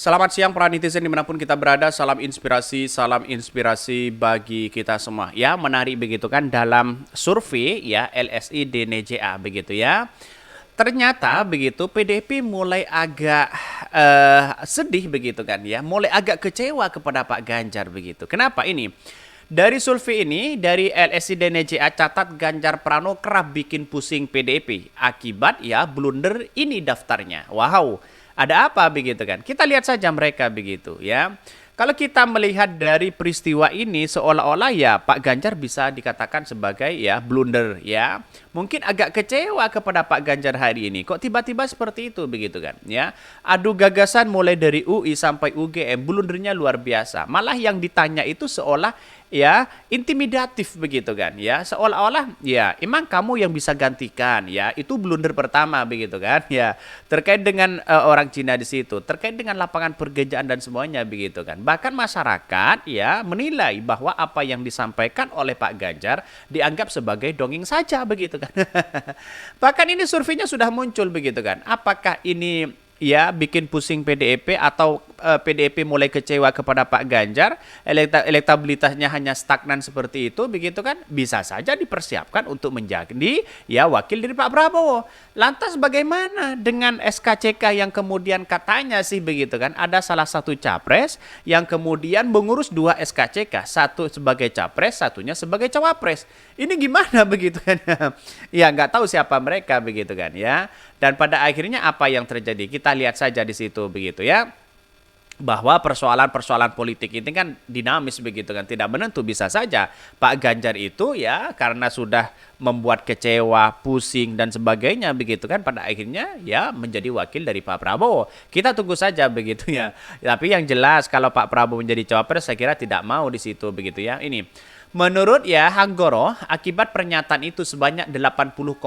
Selamat siang para netizen dimanapun kita berada, salam inspirasi bagi kita semua. Ya, menarik begitu kan dalam survei ya LSI DNJA begitu ya. Ternyata begitu PDIP mulai agak sedih begitu kan ya, mulai agak kecewa kepada Pak Ganjar begitu. Kenapa ini? Dari survei ini, dari LSI DNJA catat Ganjar Pranowo kerap bikin pusing PDIP akibat ya blunder ini daftarnya. Wow, ada apa begitu kan? Kita lihat saja mereka begitu ya. Kalau kita melihat dari peristiwa ini seolah-olah ya Pak Ganjar bisa dikatakan sebagai ya blunder ya. Mungkin agak kecewa kepada Pak Ganjar hari ini. Kok tiba-tiba seperti itu begitu kan ya. Adu gagasan mulai dari UI sampai UGM blundernya luar biasa. Malah yang ditanya itu seolah ya intimidatif begitu kan ya, seolah-olah ya emang kamu yang bisa gantikan ya, itu blunder pertama begitu kan ya, terkait dengan orang Cina di situ, terkait dengan lapangan pekerjaan dan semuanya begitu kan. Bahkan masyarakat ya menilai bahwa apa yang disampaikan oleh Pak Ganjar dianggap sebagai dongeng saja begitu kan. Bahkan ini surveinya sudah muncul begitu kan, apakah ini ya bikin pusing PDIP atau PDIP mulai kecewa kepada Pak Ganjar, elektabilitasnya hanya stagnan seperti itu begitu kan, bisa saja dipersiapkan untuk menjadi ya wakil dari Pak Prabowo. Lantas bagaimana dengan SKCK yang kemudian katanya sih begitu kan, ada salah satu capres yang kemudian mengurus dua SKCK, satu sebagai capres, satunya sebagai cawapres. Ini gimana begitu kan? Ya nggak tahu siapa mereka begitu kan ya. Dan pada akhirnya apa yang terjadi? Kita lihat saja di situ begitu ya. Bahwa persoalan-persoalan politik ini kan dinamis begitu kan, tidak menentu, bisa saja Pak Ganjar itu ya karena sudah membuat kecewa, pusing dan sebagainya begitu kan, pada akhirnya ya menjadi wakil dari Pak Prabowo. Kita tunggu saja begitu ya. Tapi yang jelas kalau Pak Prabowo menjadi cawapres saya kira tidak mau di situ begitu ya. Ini menurut ya Hanggoro, akibat pernyataan itu sebanyak 80,1%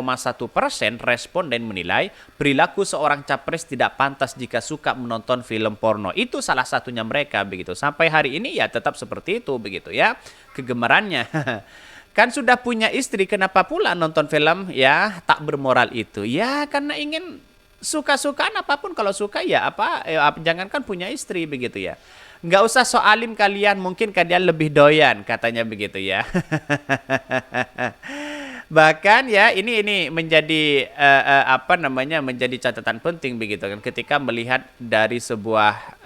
responden menilai perilaku seorang capres tidak pantas jika suka menonton film porno. Itu salah satunya mereka begitu. Sampai hari ini ya tetap seperti itu begitu ya kegemarannya. Kan sudah punya istri, kenapa pula nonton film ya tak bermoral itu? Ya karena ingin suka-sukaan apapun, kalau suka ya apa, jangankan punya istri begitu ya. Nggak usah soalin kalian, mungkin kalian lebih doyan katanya begitu ya. Bahkan ya ini menjadi apa namanya, menjadi catatan penting begitu kan ketika melihat dari sebuah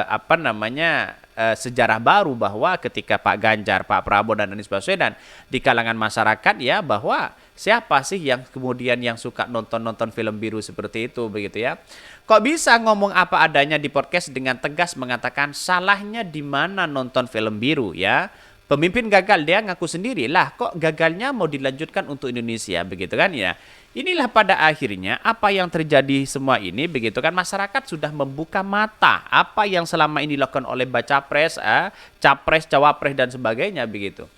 apa namanya sejarah baru bahwa ketika Pak Ganjar, Pak Prabowo dan Anies Baswedan di kalangan masyarakat ya, bahwa siapa sih yang kemudian yang suka nonton-nonton film biru seperti itu begitu ya. Kok bisa ngomong apa adanya di podcast dengan tegas mengatakan salahnya di mana nonton film biru ya. Pemimpin gagal, dia ngaku sendiri lah, kok gagalnya mau dilanjutkan untuk Indonesia begitu kan ya. Inilah pada akhirnya apa yang terjadi semua ini begitu kan, masyarakat sudah membuka mata apa yang selama ini dilakukan oleh baca pres, capres, cawapres dan sebagainya begitu.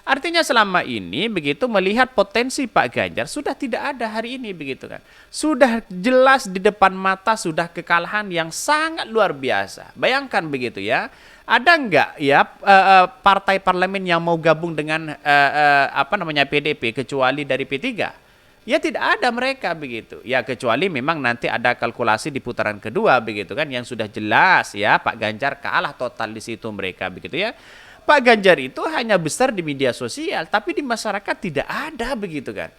Artinya selama ini begitu melihat potensi Pak Ganjar sudah tidak ada hari ini begitu kan. Sudah jelas di depan mata, sudah kekalahan yang sangat luar biasa. Bayangkan begitu ya. Ada nggak ya partai parlemen yang mau gabung dengan apa namanya PDP kecuali dari P3? Ya tidak ada mereka begitu. Ya kecuali memang nanti ada kalkulasi di putaran kedua begitu kan, yang sudah jelas ya Pak Ganjar kalah total di situ mereka begitu ya. Pak Ganjar itu hanya besar di media sosial, tapi di masyarakat tidak ada begitu kan.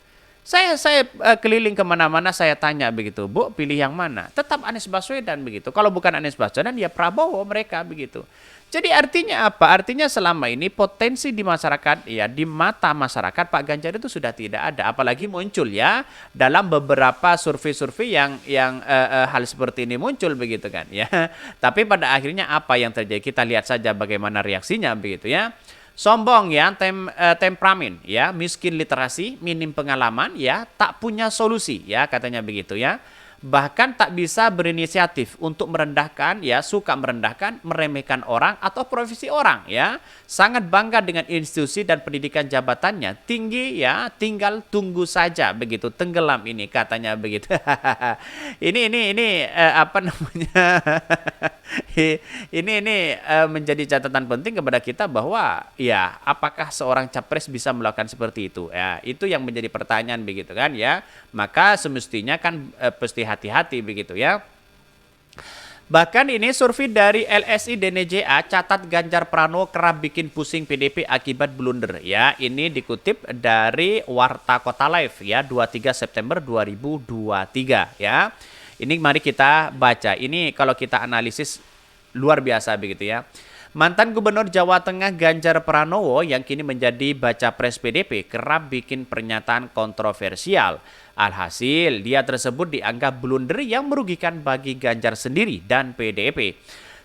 Saya keliling kemana-mana, saya tanya begitu, Bu pilih yang mana? Tetap Anies Baswedan begitu. Kalau bukan Anies Baswedan ya Prabowo mereka begitu. Jadi artinya apa? Artinya selama ini potensi di masyarakat ya, di mata masyarakat Pak Ganjar itu sudah tidak ada. Apalagi muncul ya dalam beberapa survei-survei yang hal seperti ini muncul begitu kan ya. Tapi pada akhirnya apa yang terjadi? Kita lihat saja bagaimana reaksinya begitu ya. Sombong ya, temperamen ya, miskin literasi, minim pengalaman ya, tak punya solusi ya katanya begitu ya. Bahkan tak bisa berinisiatif untuk merendahkan ya, suka merendahkan, meremehkan orang atau profesi orang ya. Sangat bangga dengan institusi dan pendidikan jabatannya, tinggi ya, tinggal tunggu saja begitu, tenggelam ini katanya begitu. Ini apa namanya? Ini menjadi catatan penting kepada kita bahwa ya apakah seorang capres bisa melakukan seperti itu ya, itu yang menjadi pertanyaan begitu kan ya. Maka semestinya kan pasti hati-hati begitu ya. Bahkan ini survei dari LSI DNJA catat Ganjar Pranowo kerap bikin pusing PDP akibat blunder ya. Ini dikutip dari Warta Kota Live ya 23 September 2023 ya. Ini mari kita baca. Ini kalau kita analisis luar biasa begitu ya. Mantan Gubernur Jawa Tengah Ganjar Pranowo yang kini menjadi baca pres PDP kerap bikin pernyataan kontroversial. Alhasil, dia tersebut dianggap blunder yang merugikan bagi Ganjar sendiri dan PDIP.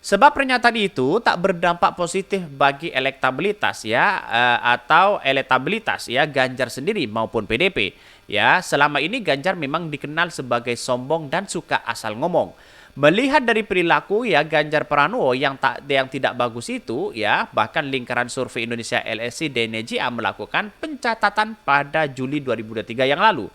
Sebab pernyataan itu tak berdampak positif bagi elektabilitas ya atau elektabilitas ya Ganjar sendiri maupun PDIP. Ya, selama ini Ganjar memang dikenal sebagai sombong dan suka asal ngomong. Melihat dari perilaku ya Ganjar Pranowo yang tidak bagus itu ya, bahkan lingkaran survei Indonesia LSI DNJA melakukan pencatatan pada Juli 2023 yang lalu.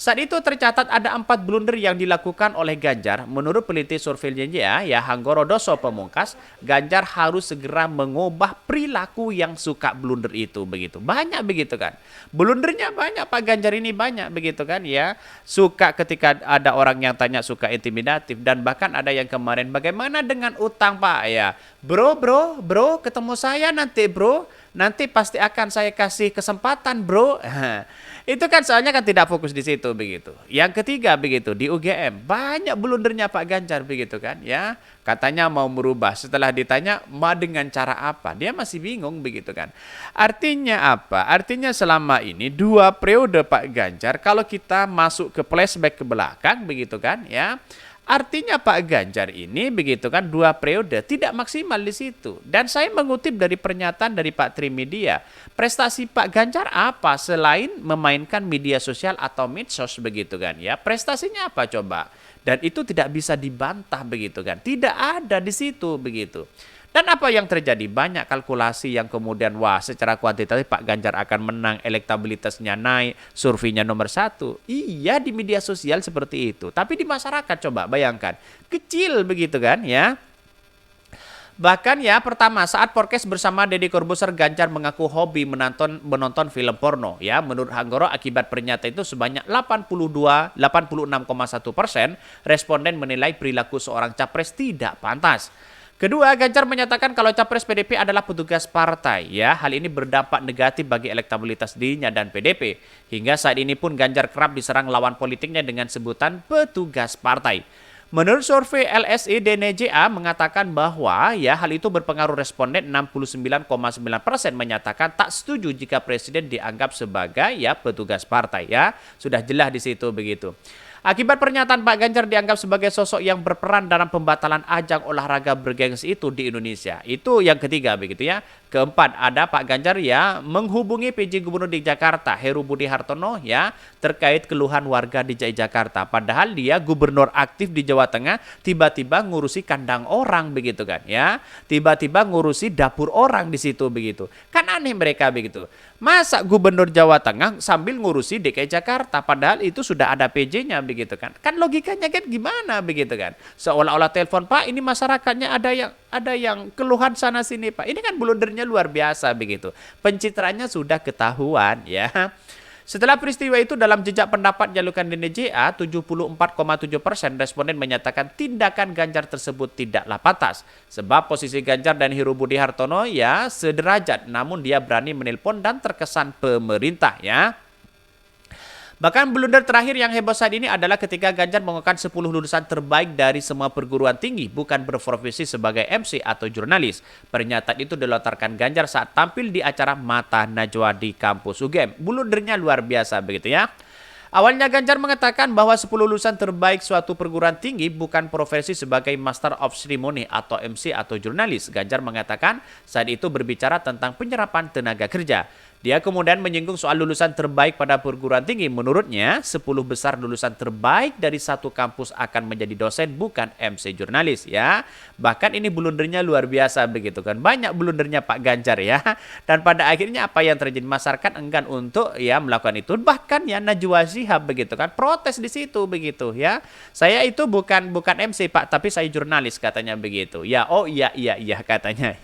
Saat itu tercatat ada 4 blunder yang dilakukan oleh Ganjar. Menurut peneliti survei DNJA ya Hanggoro Doso Pemungkas, Ganjar harus segera mengubah perilaku yang suka blunder itu begitu. Banyak begitu kan. Blundernya banyak Pak Ganjar ini banyak begitu kan ya. Suka ketika ada orang yang tanya suka intimidatif dan bahkan ada yang kemarin bagaimana dengan utang Pak ya. Bro ketemu saya nanti bro. Nanti pasti akan saya kasih kesempatan bro. Itu kan soalnya kan tidak fokus di situ begitu. Yang ketiga begitu di UGM banyak blundernya Pak Ganjar begitu kan ya. Katanya mau merubah setelah ditanya mau dengan cara apa. Dia masih bingung begitu kan. Artinya apa? Artinya selama ini 2 periode Pak Ganjar kalau kita masuk ke flashback ke belakang begitu kan ya. Artinya Pak Ganjar ini begitu kan 2 periode tidak maksimal di situ. Dan saya mengutip dari pernyataan dari Pak Trimedia. Prestasi Pak Ganjar apa selain memainkan media sosial atau medsos begitu kan ya. Prestasinya apa coba? Dan itu tidak bisa dibantah begitu kan. Tidak ada di situ begitu. Dan apa yang terjadi? Banyak kalkulasi yang kemudian wah secara kuantitatif Pak Ganjar akan menang, elektabilitasnya naik, surveinya nomor 1. Iya di media sosial seperti itu. Tapi di masyarakat coba bayangkan. Kecil begitu kan ya. Bahkan ya pertama saat podcast bersama Deddy Corbuzier Ganjar mengaku hobi menonton film porno ya. Menurut Hanggoro akibat pernyataan itu sebanyak 86,1% responden menilai perilaku seorang capres tidak pantas. Kedua, Ganjar menyatakan kalau capres PDP adalah petugas partai. Ya, hal ini berdampak negatif bagi elektabilitas dirinya dan PDP. Hingga saat ini pun Ganjar kerap diserang lawan politiknya dengan sebutan petugas partai. Menurut survei LSI DNJA mengatakan bahwa ya hal itu berpengaruh responden 69,9% menyatakan tak setuju jika presiden dianggap sebagai ya petugas partai ya. Sudah jelas di situ begitu. Akibat pernyataan Pak Ganjar dianggap sebagai sosok yang berperan dalam pembatalan ajang olahraga bergengsi itu di Indonesia. Itu yang ketiga begitu ya. Keempat, ada Pak Ganjar ya menghubungi PJ Gubernur di Jakarta, Heru Budi Hartono ya, terkait keluhan warga di Jakarta. Padahal dia gubernur aktif di Jawa Tengah, tiba-tiba ngurusi kandang orang begitu kan ya. Tiba-tiba ngurusi dapur orang di situ begitu. Kan aneh mereka begitu. Masa gubernur Jawa Tengah sambil ngurusi DKI Jakarta, padahal itu sudah ada PJ-nya begitu kan. Kan logikanya kan gimana begitu kan. Seolah-olah telepon, Pak, ini masyarakatnya ada yang keluhan sana sini, Pak. Ini kan blundernya luar biasa begitu. Pencitraannya sudah ketahuan ya. Setelah peristiwa itu dalam jejak pendapat jalukan DNJA, 74,7% responden menyatakan tindakan Ganjar tersebut tidaklah pantas. Sebab posisi Ganjar dan Heru Budi Hartono ya sederajat, namun dia berani menelpon dan terkesan pemerintah ya. Bahkan blunder terakhir yang heboh saat ini adalah ketika Ganjar mengumumkan 10 lulusan terbaik dari semua perguruan tinggi bukan berprofesi sebagai MC atau jurnalis. Pernyataan itu dilontarkan Ganjar saat tampil di acara Mata Najwa di kampus UGM. Blundernya luar biasa begitu ya. Awalnya Ganjar mengatakan bahwa 10 lulusan terbaik suatu perguruan tinggi bukan profesi sebagai Master of Ceremony atau MC atau jurnalis. Ganjar mengatakan saat itu berbicara tentang penyerapan tenaga kerja. Dia kemudian menyinggung soal lulusan terbaik pada perguruan tinggi. Menurutnya, 10 besar lulusan terbaik dari satu kampus akan menjadi dosen bukan MC jurnalis ya. Bahkan ini blundernya luar biasa begitu kan. Banyak blundernya Pak Ganjar ya. Dan pada akhirnya apa yang terjadi, masyarakat enggan untuk ya melakukan itu. Bahkan ya Najwa Shihab begitu kan protes di situ begitu ya. Saya itu bukan MC Pak, tapi saya jurnalis katanya begitu. Ya, oh iya katanya.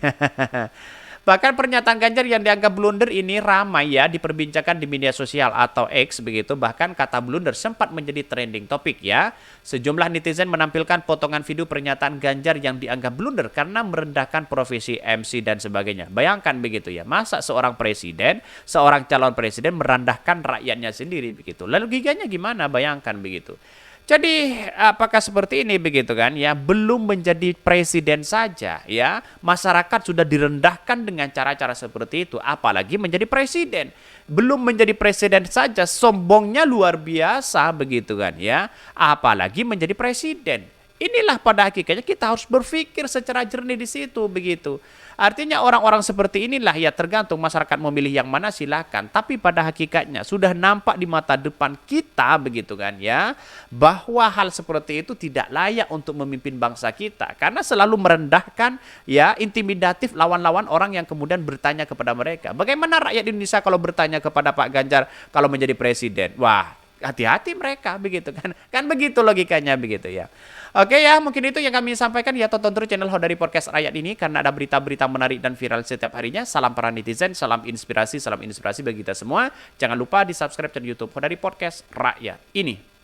Bahkan pernyataan Ganjar yang dianggap blunder ini ramai ya diperbincangkan di media sosial atau X begitu. Bahkan kata blunder sempat menjadi trending topik ya. Sejumlah netizen menampilkan potongan video pernyataan Ganjar yang dianggap blunder karena merendahkan profesi MC dan sebagainya. Bayangkan begitu ya, masa seorang presiden, seorang calon presiden merendahkan rakyatnya sendiri begitu. Lalu logikanya gimana? Bayangkan begitu. Jadi apakah seperti ini begitu kan ya, belum menjadi presiden saja ya masyarakat sudah direndahkan dengan cara-cara seperti itu, apalagi menjadi presiden. Belum menjadi presiden saja sombongnya luar biasa begitu kan ya, apalagi menjadi presiden. Inilah pada hakikatnya kita harus berpikir secara jernih di situ begitu. Artinya orang-orang seperti inilah ya tergantung masyarakat memilih yang mana silakan. Tapi pada hakikatnya sudah nampak di mata depan kita begitu kan ya. Bahwa hal seperti itu tidak layak untuk memimpin bangsa kita. Karena selalu merendahkan ya intimidatif lawan-lawan orang yang kemudian bertanya kepada mereka. Bagaimana rakyat Indonesia kalau bertanya kepada Pak Ganjar kalau menjadi presiden? Wah, hati-hati mereka begitu kan begitu logikanya begitu ya. Oke ya, mungkin itu yang kami sampaikan ya. Tonton terus channel Hodari Podcast Rakyat ini karena ada berita-berita menarik dan viral setiap harinya. Salam para netizen, salam inspirasi bagi kita semua. Jangan lupa di subscribe channel YouTube Hodari Podcast Rakyat ini.